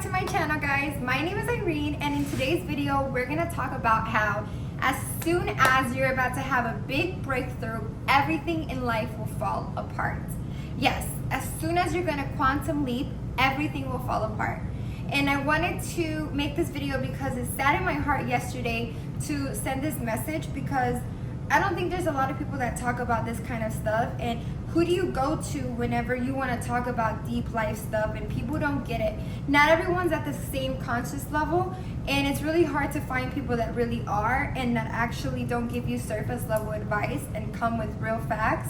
to my channel, guys. My name is Irene, and in today's video we're gonna talk about how as soon as you're about to have a big breakthrough, everything in life will fall apart. Yes, as soon as you're gonna quantum leap, everything will fall apart. And I wanted to make this video because it sat in my heart yesterday to send this message, because I don't think there's a lot of people that talk about this kind of stuff. And who do you go to whenever you want to talk about deep life stuff and people don't get it? Not everyone's at the same conscious level, and it's really hard to find people that really are and that actually don't give you surface level advice and come with real facts.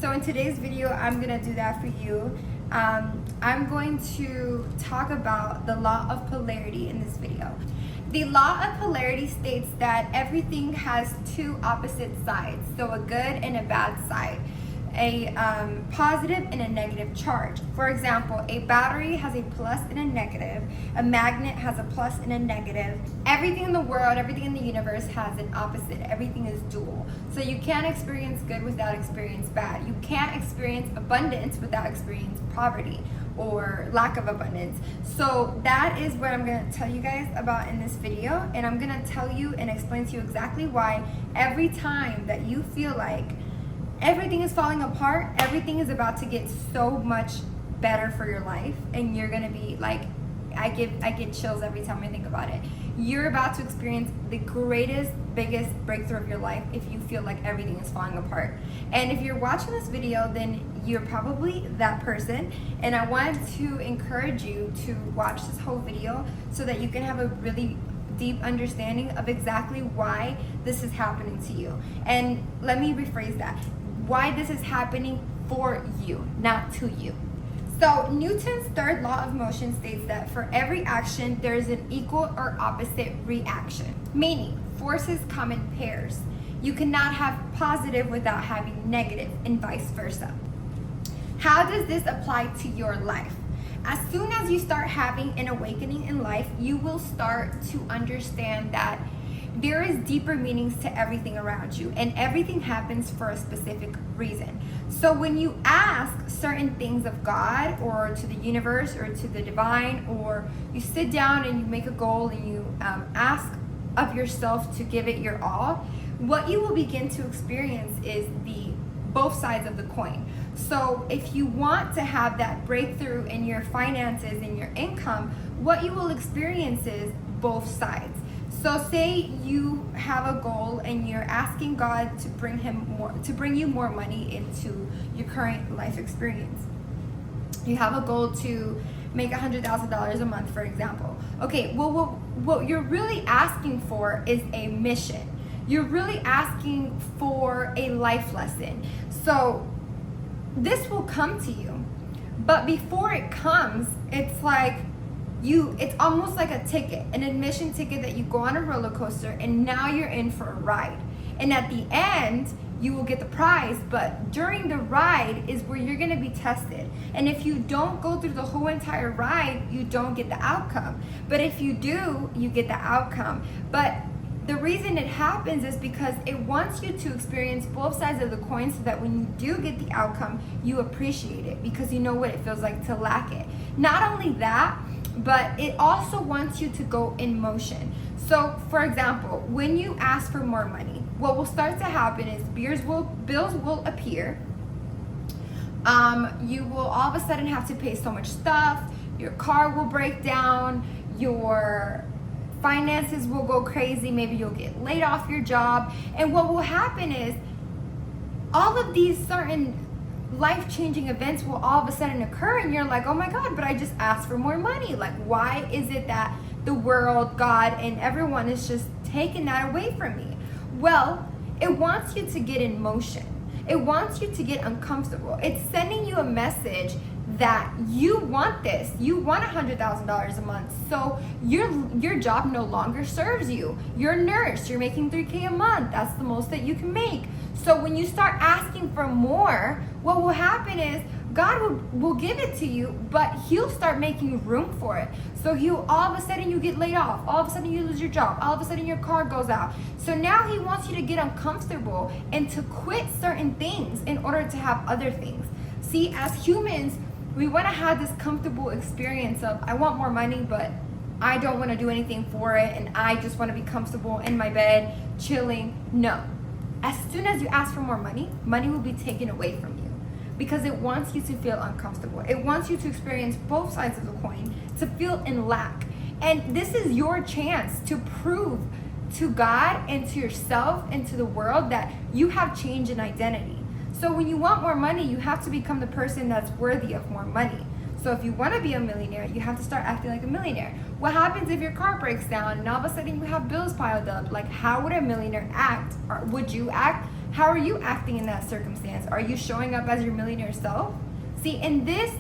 So in today's video, I'm gonna do that for you. I'm going to talk about the law of polarity in this video. The law of polarity states that everything has two opposite sides, so a good and a bad side, a positive and a negative charge. For example, a battery has a plus and a negative, a magnet has a plus and a negative. Everything in the world, everything in the universe has an opposite. Everything is dual. So you can't experience good without experience bad. You can't experience abundance without experience poverty or lack of abundance. So that is what I'm gonna tell you guys about in this video, and I'm gonna tell you and explain to you exactly why every time that you feel like everything is falling apart, everything is about to get so much better for your life, and you're gonna be like, I get chills every time I think about it. You're about to experience the greatest, biggest breakthrough of your life if you feel like everything is falling apart. And if you're watching this video, then you're probably that person. And I wanted to encourage you to watch this whole video so that you can have a really deep understanding of exactly why this is happening to you. And let me rephrase that. Why this is happening for you, not to you. So Newton's third law of motion states that for every action, there is an equal or opposite reaction, meaning forces come in pairs. You cannot have positive without having negative, and vice versa. How does this apply to your life? As soon as you start having an awakening in life, you will start to understand that there is deeper meanings to everything around you, and everything happens for a specific reason. So when you ask certain things of God or to the universe or to the divine, or you sit down and you make a goal and you ask of yourself to give it your all, what you will begin to experience is the both sides of the coin. So if you want to have that breakthrough in your finances and your income, what you will experience is both sides. So say you have a goal and you're asking God to bring you more money into your current life experience. You have a goal to make $100,000 a month, for example. Okay, well, what you're really asking for is a mission. You're really asking for a life lesson. So this will come to you, but before it comes, it's like it's almost like a ticket, an admission ticket that you go on a roller coaster, and now you're in for a ride. And at the end, you will get the prize, but during the ride is where you're gonna be tested. And if you don't go through the whole entire ride, you don't get the outcome. But if you do, you get the outcome. But the reason it happens is because it wants you to experience both sides of the coin, so that when you do get the outcome, you appreciate it because you know what it feels like to lack it. Not only that, but it also wants you to go in motion. So for example, when you ask for more money, what will start to happen is bills will appear. You will all of a sudden have to pay so much stuff, your car will break down, your finances will go crazy, maybe you'll get laid off your job. And what will happen is all of these certain life-changing events will all of a sudden occur, and you're like, oh my God, but I just asked for more money. Like, why is it that the world, God, and everyone is just taking that away from me? Well, it wants you to get in motion. It wants you to get uncomfortable. It's sending you a message that you want this. You want $100,000 a month. So your job no longer serves you. You're a nurse. You're making $3K a month. That's the most that you can make. So when you start asking for more, what will happen is God will give it to you, but he'll start making room for it. So all of a sudden you get laid off. All of a sudden you lose your job. All of a sudden your car goes out. So now he wants you to get uncomfortable and to quit certain things in order to have other things. See, as humans, We want to have this comfortable experience of, I want more money, but I don't want to do anything for it, and I just want to be comfortable in my bed, chilling. No. As soon as you ask for more money, money will be taken away from you because it wants you to feel uncomfortable. It wants you to experience both sides of the coin, to feel in lack. And this is your chance to prove to God and to yourself and to the world that you have changed in identity. So when you want more money, you have to become the person that's worthy of more money. So if you want to be a millionaire, you have to start acting like a millionaire. What happens if your car breaks down and all of a sudden you have bills piled up? Like, how would a millionaire act? Or would you act? How are you acting in that circumstance? Are you showing up as your millionaire self? See, in this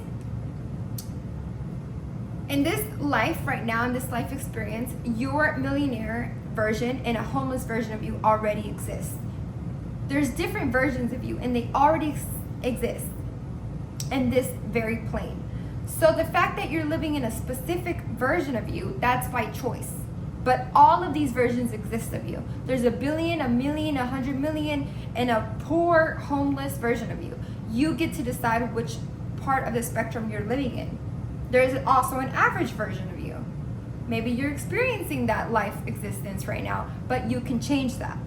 life right now, in this life experience, your millionaire version and a homeless version of you already exists. There's different versions of you, and they already exist in this very plane. So the fact that you're living in a specific version of you, that's by choice. But all of these versions exist of you. There's a billion, a million, 100 million, and a poor, homeless version of you. You get to decide which part of the spectrum you're living in. There's also an average version of you. Maybe you're experiencing that life existence right now, but you can change that.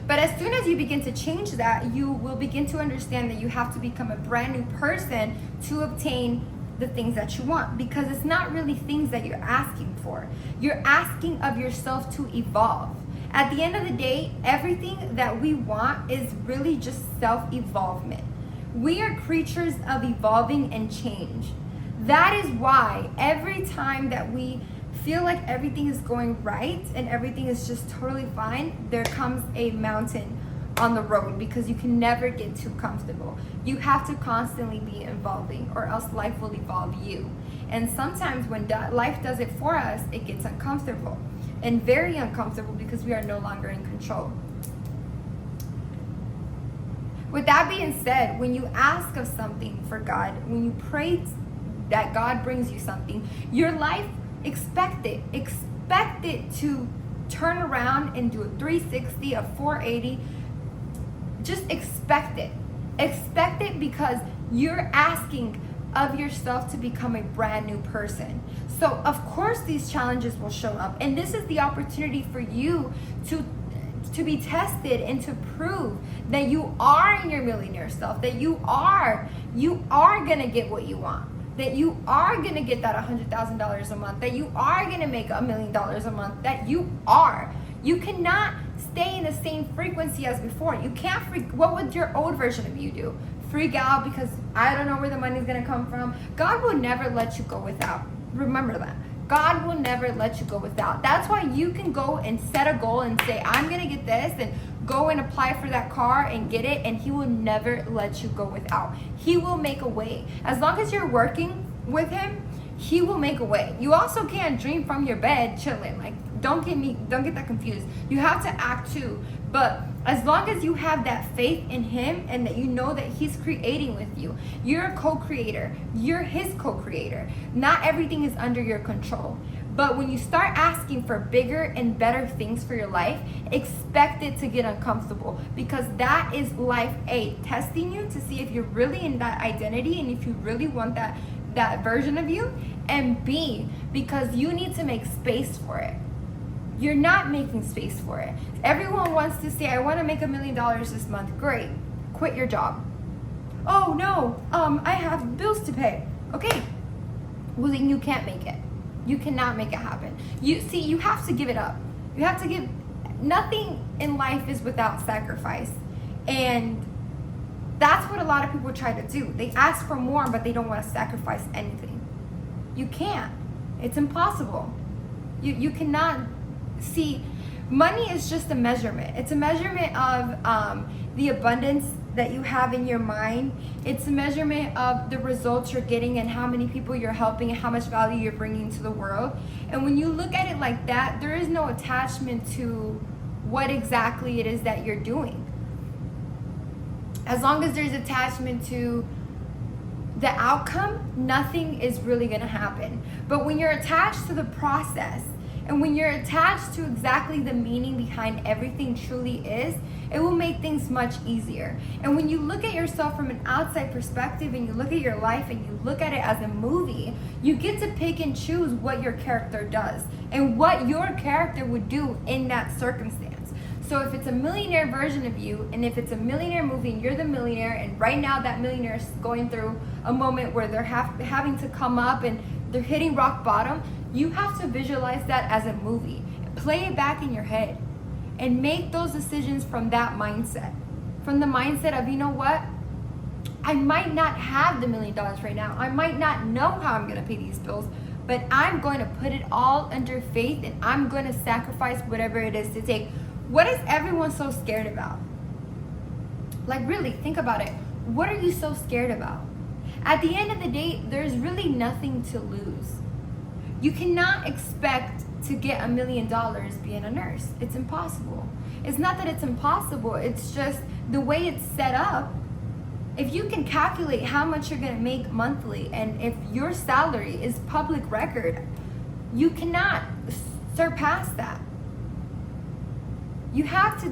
But as soon as you begin to change that, you will begin to understand that you have to become a brand new person to obtain the things that you want, because it's not really things that you're asking for. You're asking of yourself to evolve. At the end of the day, everything that we want is really just self-evolvement. We are creatures of evolving and change. That is why every time that we feel like everything is going right and everything is just totally fine, there comes a mountain on the road, because you can never get too comfortable. You have to constantly be evolving, or else life will evolve you. And sometimes when life does it for us, it gets uncomfortable, and very uncomfortable, because we are no longer in control. With that being said, when you ask of something for God, when you pray that God brings you something, your life, expect it to turn around and do a 360, a 480. Just expect it, because you're asking of yourself to become a brand new person. So of course these challenges will show up, and this is the opportunity for you to be tested and to prove that you are in your millionaire self, that you are gonna get what you want, that you are going to get that $100,000 a month, that you are going to make $1 million a month, that you are. You cannot stay in the same frequency as before. You can't what would your old version of you do? Freak out because I don't know where the money's going to come from? God will never let you go without. Remember that. God will never let you go without. That's why you can go and set a goal and say, I'm going to get this, and go and apply for that car and get it, and He will never let you go without. He will make a way. As long as you're working with Him, He will make a way. You also can't dream from your bed chilling. Like, don't get that confused. You have to act too. But as long as you have that faith in Him and that you know that He's creating with you, you're a co-creator. You're His co-creator. Not everything is under your control. But when you start asking for bigger and better things for your life, expect it to get uncomfortable, because that is life A, testing you to see if you're really in that identity and if you really want that version of you, and B, because you need to make space for it. You're not making space for it. Everyone wants to say, I want to make $1 million this month. Great. Quit your job. Oh no, I have bills to pay. Okay. Well, then you can't make it. You cannot make it happen. You have to give it up. You have to give. Nothing in life is without sacrifice. And that's what a lot of people try to do. They ask for more, but they don't want to sacrifice anything. You can't. It's impossible. You cannot. See, money is just a measurement. It's a measurement of the abundance that you have in your mind. It's a measurement of the results you're getting and how many people you're helping and how much value you're bringing to the world. And when you look at it like that, there is no attachment to what exactly it is that you're doing. As long as there's attachment to the outcome, nothing is really going to happen. But when you're attached to the process, and when you're attached to exactly the meaning behind everything truly is, it will make things much easier. And when you look at yourself from an outside perspective and you look at your life and you look at it as a movie, you get to pick and choose what your character does and what your character would do in that circumstance. So if it's a millionaire version of you, and if it's a millionaire movie and you're the millionaire, and right now that millionaire is going through a moment where they're having to come up and they're hitting rock bottom, you have to visualize that as a movie. Play it back in your head and make those decisions from that mindset. From the mindset of, you know what? I might not have the $1 million right now. I might not know how I'm going to pay these bills, but I'm going to put it all under faith, and I'm going to sacrifice whatever it is to take. What is everyone so scared about? Like, really, think about it. What are you so scared about? At the end of the day, there's really nothing to lose. You cannot expect to get $1 million being a nurse. It's impossible. It's not that it's impossible. It's just the way it's set up. If you can calculate how much you're going to make monthly, and if your salary is public record, you cannot surpass that. You have to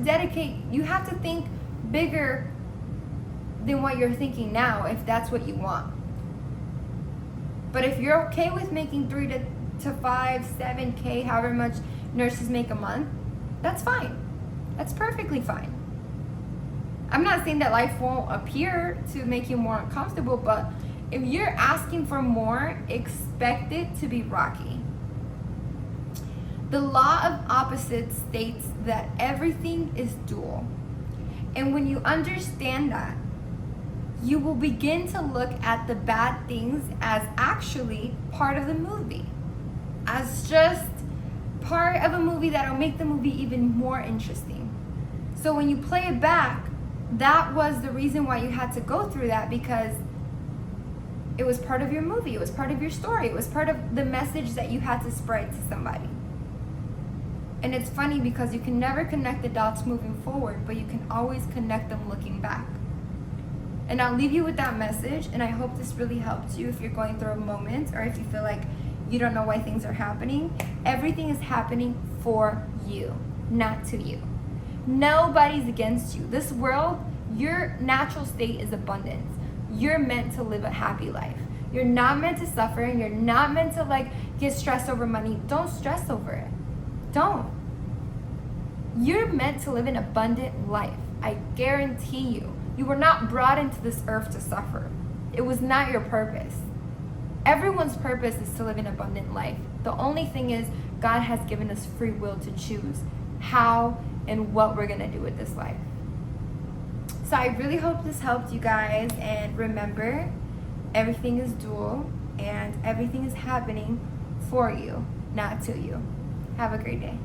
think bigger than what you're thinking now if that's what you want. But if you're okay with making 3 to 5, 7K, however much nurses make a month, that's fine. That's perfectly fine. I'm not saying that life won't appear to make you more uncomfortable, but if you're asking for more, expect it to be rocky. The law of opposites states that everything is dual. And when you understand that, you will begin to look at the bad things as actually part of the movie, as just part of a movie that'll make the movie even more interesting. So when you play it back, that was the reason why you had to go through that, because it was part of your movie, it was part of your story, it was part of the message that you had to spread to somebody. And it's funny because you can never connect the dots moving forward, but you can always connect them looking back. And I'll leave you with that message, and I hope this really helps you if you're going through a moment, or if you feel like you don't know why things are happening. Everything is happening for you, not to you. Nobody's against you. This world, your natural state is abundance. You're meant to live a happy life. You're not meant to suffer, and you're not meant to get stressed over money. Don't stress over it. Don't. You're meant to live an abundant life. I guarantee you. You were not brought into this earth to suffer. It was not your purpose. Everyone's purpose is to live an abundant life. The only thing is, God has given us free will to choose how and what we're going to do with this life. So I really hope this helped you guys. And remember, everything is dual, and everything is happening for you, not to you. Have a great day.